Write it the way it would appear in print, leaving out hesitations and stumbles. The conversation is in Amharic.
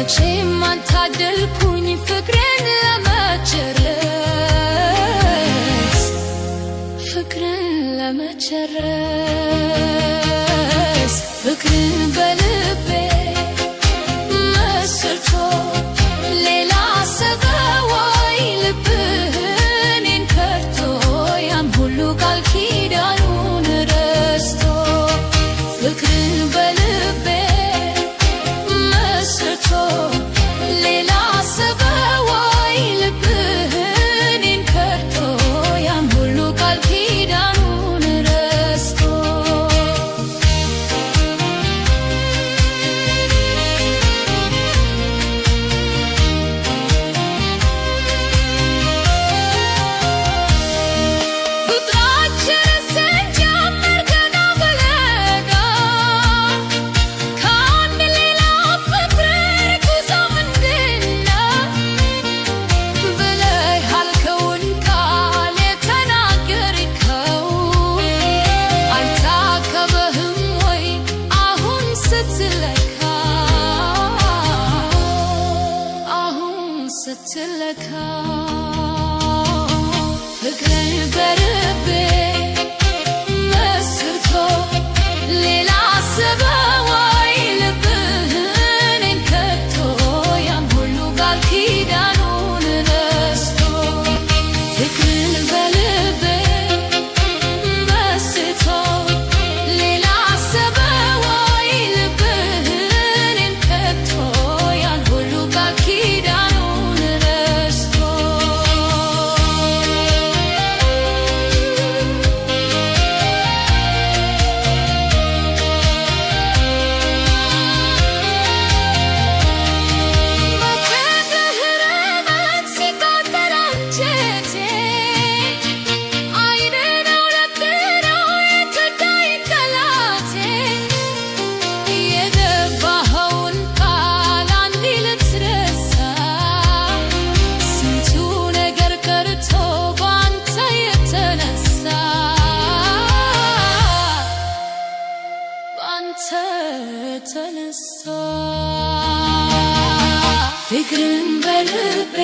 መቼም አልታደልኩኝ ፍቅርን ለመቸረስ ፍቅርን በልቤ መስርቶ ሌላ ሰበወይ ልብህን ከርቶ ያን ሁሉ ቃል ኪዳኑን ረስቶ ፍቅርን በልቤ መስርቶ ሌላ ሰበወይ ልብህን ከርቶ ያን ሁሉ ቃል ኪዳኑን ረስቶ ስትለካ ፍቅርን በልቤ መስርቶ ሌላ ሰበወይ ልብህን ከቶ ያን ሁሉ ቃል ኪዳኑን ረስቶ ፍቅርን በልቤ መስርቶ ሌላ ሰበወይ ልብህን ከቶ ያን ሁሉ ቃል ኪዳኑን ተነሳ ፍቅርን በልቤ